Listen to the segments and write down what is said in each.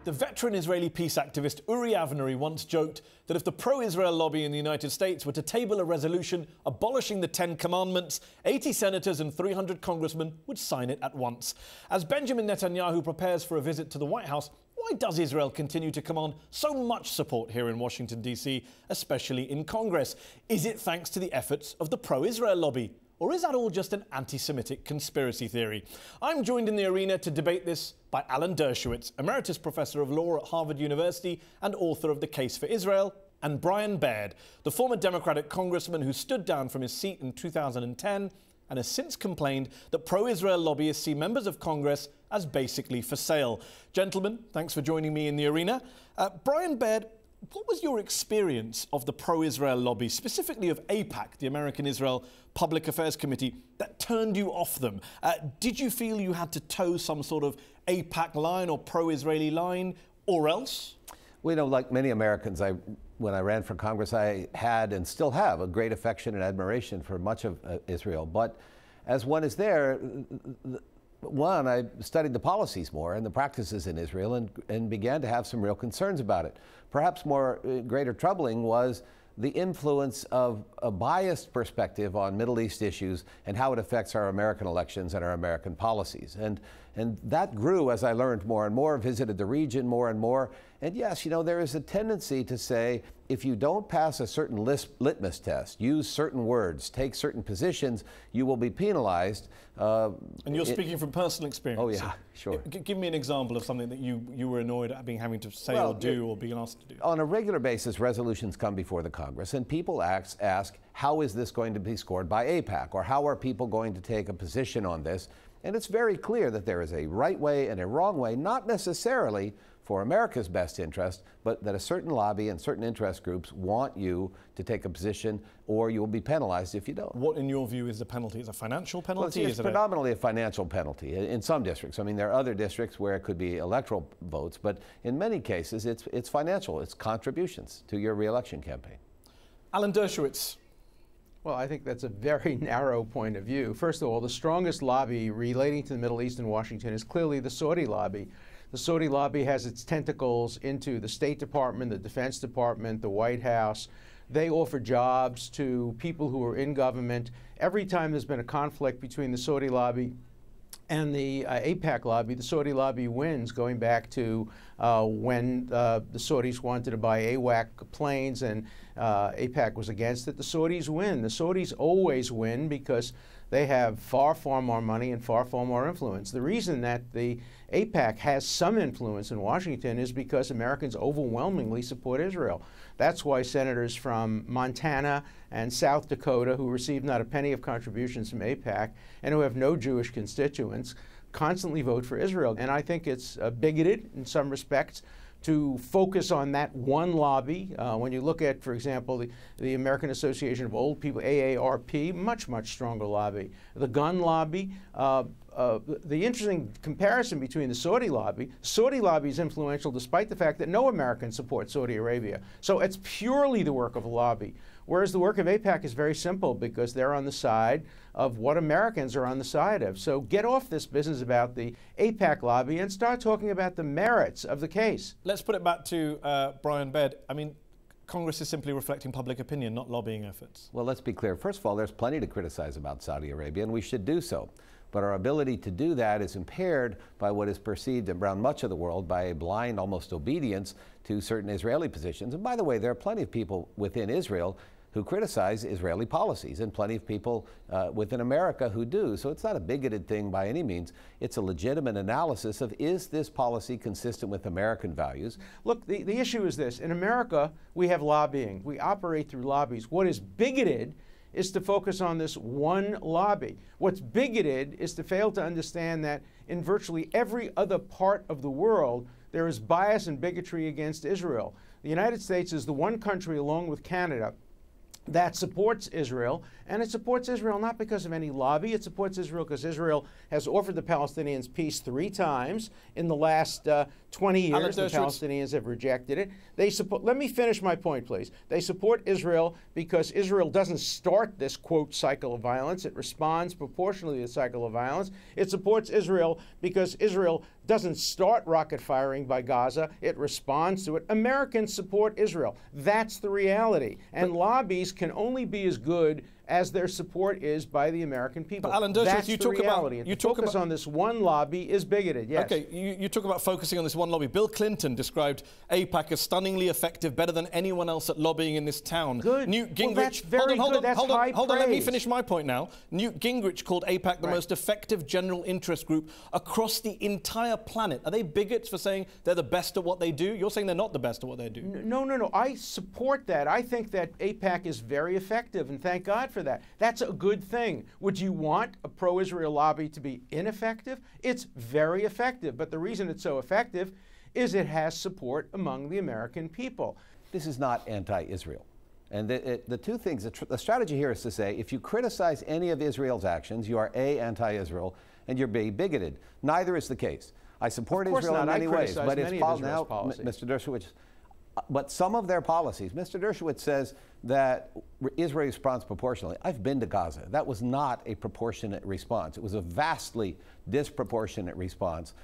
The veteran Israeli peace activist Uri Avnery once joked that if the pro-Israel lobby in the United States were to table a resolution abolishing the 10 Commandments, 80 senators and 300 congressmen would sign it at once. As Benjamin Netanyahu prepares for a visit to the White House, why does Israel continue to command so much support here in Washington, D.C., especially in Congress? Is it thanks to the efforts of the pro-Israel lobby? Or is that all just an anti-Semitic conspiracy theory? I'm joined in the arena to debate this by Alan Dershowitz, Emeritus Professor of Law at Harvard University and author of The Case for Israel, and Brian Baird, the former Democratic congressman who stood down from his seat in 2010 and has since complained that pro-Israel lobbyists see members of Congress as basically for sale. Gentlemen, thanks for joining me in the arena. Brian Baird, what was your experience of the pro-Israel lobby, specifically of AIPAC, the American Israel Public Affairs Committee, that turned you off them? Did you feel you had to toe some sort of AIPAC line or pro-Israeli line, or else? Well, you know, like many Americans, when I ran for Congress, I had and still have a great affection and admiration for much of Israel. But as one is there, I studied the policies more and the practices in Israel and began to have some real concerns about it. Perhaps greater troubling was the influence of a biased perspective on Middle East issues and how it affects our American elections and our American policies. And that grew as I learned more and more, visited the region more and more. And yes, you know, there is a tendency to say, if you don't pass a certain litmus test, use certain words, take certain positions, you will be penalized. And you're speaking from personal experience. Oh, yeah, sure. Give me an example of something that you were annoyed at having to say or do or being asked to do. On a regular basis, resolutions come before the Congress, and people ask, how is this going to be scored by AIPAC? Or how are people going to take a position on this? And it's very clear that there is a right way and a wrong way, not necessarily for America's best interest, but that a certain lobby and certain interest groups want you to take a position, or you will be penalized if you don't. What, in your view, is the penalty? Is it a financial penalty? Well, it's predominantly a financial penalty in some districts. I mean, there are other districts where it could be electoral votes, but in many cases, it's financial. It's contributions to your reelection campaign. Alan Dershowitz. Well, I think that's a very narrow point of view. First of all, the strongest lobby relating to the Middle East in Washington is clearly the Saudi lobby. The Saudi lobby has its tentacles into the State Department, the Defense Department, the White House. They offer jobs to people who are in government. Every time there's been a conflict between the Saudi lobby and the AIPAC lobby, the Saudi lobby wins, going back to when the Saudis wanted to buy AWAC planes and AIPAC was against it. The Saudis win. The Saudis always win because they have far, far more money and far, far more influence. The reason that the AIPAC has some influence in Washington is because Americans overwhelmingly support Israel. That's why senators from Montana and South Dakota, who receive not a penny of contributions from AIPAC and who have no Jewish constituents, constantly vote for Israel. And I think it's bigoted in some respects to focus on that one lobby. When you look at, for example, the American Association of Old People, AARP, much, much stronger lobby. The gun lobby, the interesting comparison between the Saudi lobby is influential despite the fact that no Americans support Saudi Arabia. So it's purely the work of a lobby. Whereas the work of AIPAC is very simple because they're on the side of what Americans are on the side of. So get off this business about the AIPAC lobby and start talking about the merits of the case. Let's put it back to Brian Baird. I mean, Congress is simply reflecting public opinion, not lobbying efforts. Well, let's be clear. First of all, there's plenty to criticize about Saudi Arabia, and we should do so. But our ability to do that is impaired by what is perceived around much of the world by a blind, almost obedience to certain Israeli positions. And by the way, there are plenty of people within Israel who criticize Israeli policies, and plenty of people within America who do. So it's not a bigoted thing by any means. It's a legitimate analysis of, is this policy consistent with American values? Look, the issue is this. In America, we have lobbying. We operate through lobbies. What is bigoted is to focus on this one lobby. What's bigoted is to fail to understand that in virtually every other part of the world, there is bias and bigotry against Israel. The United States is the one country, along with Canada, that supports Israel, and it supports Israel not because of any lobby. It supports Israel because Israel has offered the Palestinians peace 3 times in the last 20 years. The Palestinians have rejected it. They support. Let me finish my point, please. They support Israel because Israel doesn't start this, quote, cycle of violence. It responds proportionally to the cycle of violence. It supports Israel because Israel doesn't start rocket firing by Gaza. It responds to it. Americans support Israel. That's the reality. And lobbies can only be as good as their support is by the American people. But Alan Dershowitz, that's you the talk reality. about and to focus on this one lobby is bigoted. Yes. Okay, you talk about focusing on this one lobby. Bill Clinton described AIPAC as stunningly effective, better than anyone else at lobbying in this town. Good. Newt Gingrich. Well, that's very good. That's high praise. Hold on. Let me finish my point now. Newt Gingrich called AIPAC the most effective general interest group across the entire planet. Are they bigots for saying they're the best at what they do? You're saying they're not the best at what they do. No. I support that. I think that AIPAC is very effective, and thank God for that. That's a good thing. Would you want a pro-Israel lobby to be ineffective? It's very effective, but the reason it's so effective is it has support among the American people. This is not anti-Israel. And the two things, the strategy here is to say, if you criticize any of Israel's actions, you are A, anti-Israel, and you're B, bigoted. Neither is the case. I support Israel in many ways, but it's now, Mr. Dershowitz, but some of their policies, Mr. Dershowitz says that Israel responds proportionally. I've been to Gaza. That was not a proportionate response. It was a vastly disproportionate response.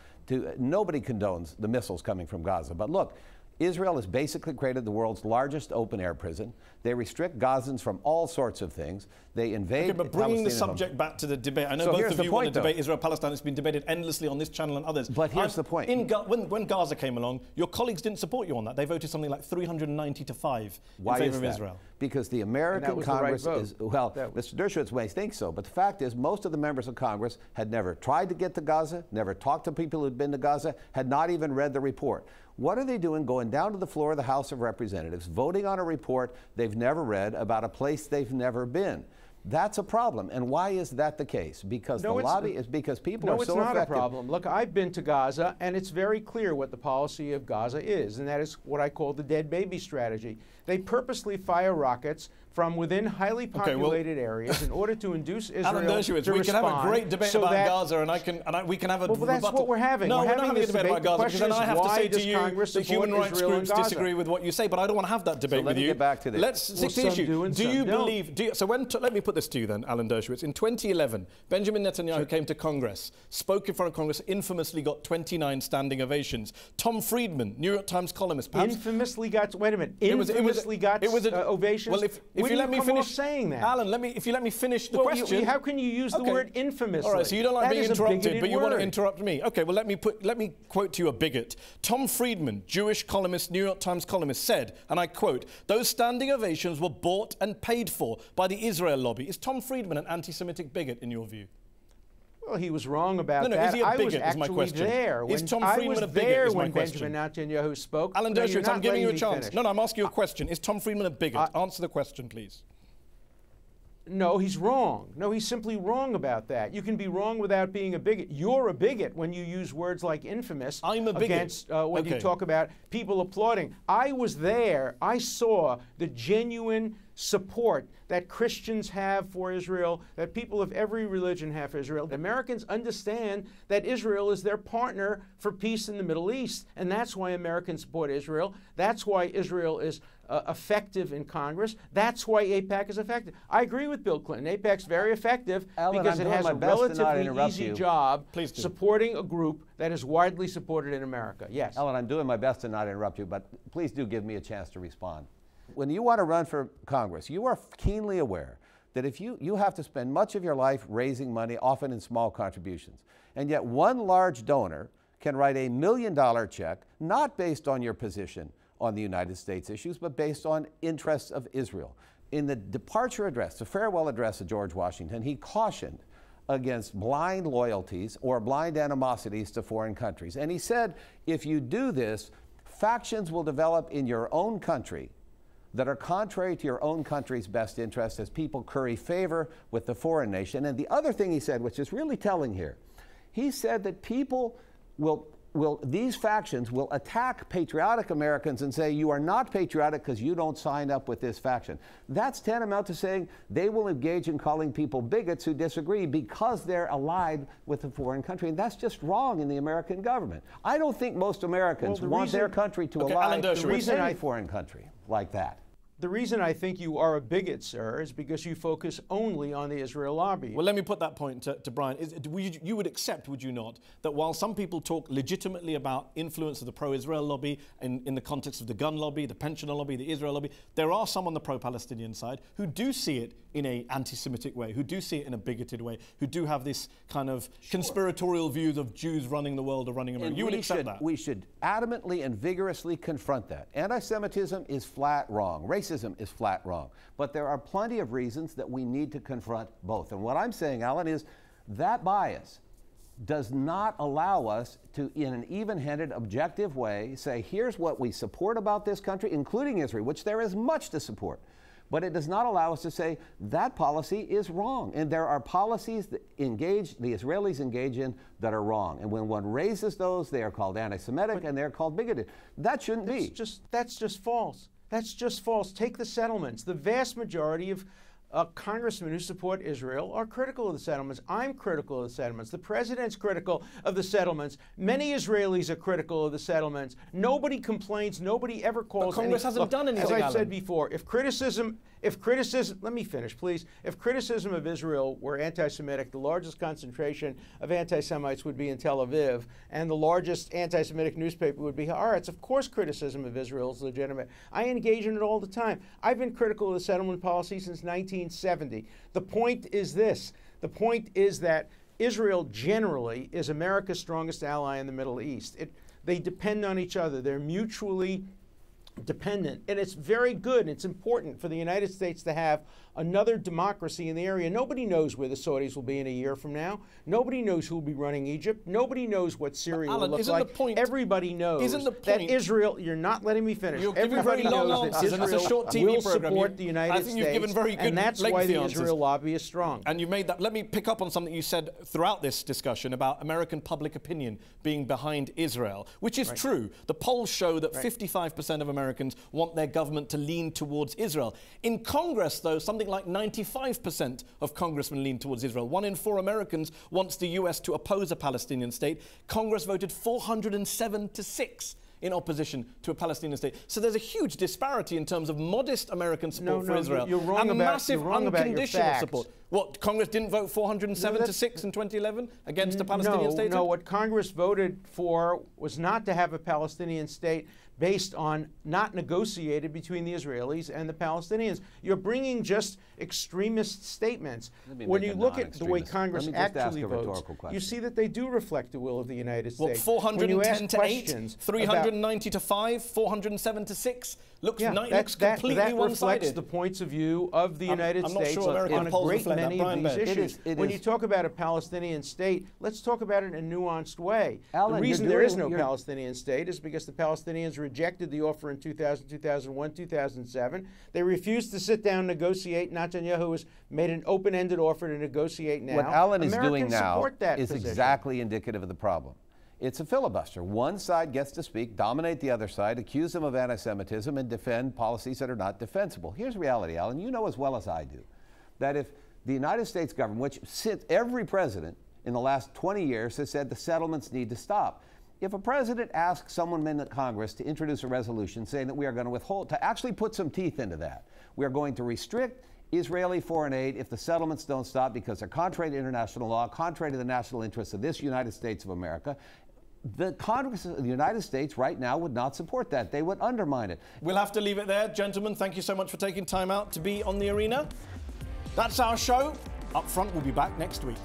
Nobody condones the missiles coming from Gaza. But look, Israel has basically created the world's largest open-air prison. They restrict Gazans from all sorts of things. They invade. Okay, but bringing the subject back to the debate, I know both of you want to debate Israel-Palestine. It's been debated endlessly on this channel and others. But here's the point. When Gaza came along, your colleagues didn't support you on that. They voted something like 390 to 5 in favor of Israel. Because the American Congress is, well, Mr. Dershowitz may think so, but the fact is most of the members of Congress had never tried to get to Gaza, never talked to people who'd been to Gaza, had not even read the report. What are they doing going down to the floor of the House of Representatives, voting on a report they've never read about a place they've never been? That's a problem. And why is that the case? Because the lobby is because people are so effective. No, it's not a problem. Look, I've been to Gaza, and it's very clear what the policy of Gaza is, and that is what I call the dead baby strategy. They purposely fire rockets from within highly populated areas in order to induce Israel Alan Dershowitz, to we can have a great debate about Gaza, and we can have a rebuttal. Well, that's what we're having. No, we're not having a debate about Gaza, because then I have to say to you that human rights groups disagree with what you say, but I don't want to have that debate with you. Let me get back to this. Let's stick to the issue. Do you believe... let me put this to you then, Alan Dershowitz. In 2011, Benjamin Netanyahu came to Congress, spoke in front of Congress, infamously got 29 standing ovations. Tom Friedman, New York Times columnist, perhaps... Infamously got... Wait a minute. Infamously got ovations? Well, if you let me finish saying that, Alan, if you let me finish the question. How can you use the word infamously? All right, so you don't like being interrupted, but you want to interrupt me. Okay, well let me quote to you a bigot. Tom Friedman, Jewish columnist, New York Times columnist, said, and I quote, "Those standing ovations were bought and paid for by the Israel lobby." Is Tom Friedman an anti-Semitic bigot in your view? Well, he was wrong about that. No, is he a bigot, is my question. Is Tom Friedman a bigot, is my question. Benjamin Netanyahu spoke. Alan Dershowitz, I'm giving you a chance. No, I'm asking you a question. Is Tom Friedman a bigot? Answer the question, please. No, he's wrong. No, he's simply wrong about that. You can be wrong without being a bigot. You're a bigot when you use words like infamous. I'm a bigot. Against when you talk about people applauding. I was there. I saw the genuine support that Christians have for Israel, that people of every religion have for Israel. Americans understand that Israel is their partner for peace in the Middle East, and that's why Americans support Israel. That's why Israel is effective in Congress. That's why AIPAC is effective. I agree with Bill Clinton. AIPAC's very effective because it has a relatively easy job supporting a group that is widely supported in America. Yes. Ellen, I'm doing my best to not interrupt you, but please do give me a chance to respond. When you want to run for Congress, you are keenly aware that if you have to spend much of your life raising money, often in small contributions, and yet one large donor can write $1 million check, not based on your position on the United States issues, but based on interests of Israel. In the departure address, the farewell address of George Washington, he cautioned against blind loyalties or blind animosities to foreign countries. And he said, if you do this, factions will develop in your own country that are contrary to your own country's best interests as people curry favor with the foreign nation. And the other thing he said, which is really telling here, he said that people will these factions will attack patriotic Americans and say, you are not patriotic because you don't sign up with this faction. That's tantamount to saying they will engage in calling people bigots who disagree because they're allied with a foreign country. And that's just wrong in the American government. I don't think most Americans want their country to ally with any foreign country like that. The reason I think you are a bigot, sir, is because you focus only on the Israel lobby. Well, let me put that point to Brian. You would accept, would you not, that while some people talk legitimately about influence of the pro-Israel lobby in the context of the gun lobby, the pensioner lobby, the Israel lobby, there are some on the pro-Palestinian side who do see it in an anti-Semitic way, who do see it in a bigoted way, who do have this kind of conspiratorial views of Jews running the world or running America. You would accept that? We should adamantly and vigorously confront that. Anti-Semitism is flat wrong. Racism is flat wrong. But there are plenty of reasons that we need to confront both. And what I'm saying, Alan, is that bias does not allow us to, in an even-handed, objective way, say, here's what we support about this country, including Israel, which there is much to support. But it does not allow us to say that policy is wrong. And there are policies that the Israelis engage in that are wrong. And when one raises those, they are called anti-Semitic and they're called bigoted. That shouldn't be. That's just false. That's just false. Take the settlements. The vast majority of congressmen who support Israel are critical of the settlements. I'm critical of the settlements. The president's critical of the settlements. Many Israelis are critical of the settlements. Nobody complains. Nobody ever calls. But Congress hasn't done anything. As I've said before, if criticism, let me finish, please. If criticism of Israel were anti-Semitic, the largest concentration of anti-Semites would be in Tel Aviv, and the largest anti-Semitic newspaper would be Haaretz. Of course, criticism of Israel is legitimate. I engage in it all the time. I've been critical of the settlement policy since 1970. The point is this. The point is that Israel generally is America's strongest ally in the Middle East. They depend on each other. They're mutually dependent. And it's very good. It's important for the United States to have another democracy in the area. Nobody knows where the Saudis will be in a year from now. Nobody knows who will be running Egypt. Nobody knows what Syria will look like. Everybody knows that Israel, you're not letting me finish. Everybody knows that Israel will support the United States, and that's why the Israel lobby is strong. And you've made that. Let me pick up on something you said throughout this discussion about American public opinion being behind Israel, which is true. The polls show that 55% of Americans want their government to lean towards Israel. In Congress, though, something like 95% of congressmen lean towards Israel. 1 in 4 Americans wants the U.S. to oppose a Palestinian state. Congress voted 407 to 6 in opposition to a Palestinian state. So there's a huge disparity in terms of modest American support for Israel. You're wrong and massive unconditional about support. What, Congress didn't vote 407 to 6 in 2011 against a Palestinian state? No, what Congress voted for was not to have a Palestinian state based on not negotiated between the Israelis and the Palestinians. You're bringing just extremist statements. When you look at the way Congress actually votes, you see that they do reflect the will of the United States. Well, 410 to 8, 390 to 5, 407 to 6. Looks completely that one-sided. reflects the points of view of the United States on a great many of these issues. When you talk about a Palestinian state, let's talk about it in a nuanced way. Alan, the reason there is no Palestinian state is because the Palestinians rejected the offer in 2000, 2001, 2007. They refused to sit down and negotiate. Netanyahu has made an open-ended offer to negotiate now. What Alan is doing now is position. exactly indicative of the problem. It's a filibuster. One side gets to speak, dominate the other side, accuse them of anti-Semitism, and defend policies that are not defensible. Here's reality, Alan. You know as well as I do that if the United States government, which since every president in the last 20 years has said the settlements need to stop, if a president asks someone in the Congress to introduce a resolution saying that we are going to withhold, to actually put some teeth into that, we are going to restrict Israeli foreign aid if the settlements don't stop because they're contrary to international law, contrary to the national interests of this United States of America, the Congress of the United States right now would not support that. They would undermine it. We'll have to leave it there. Gentlemen, thank you so much for taking time out to be on The Arena. That's our show. Up Front will be back next week.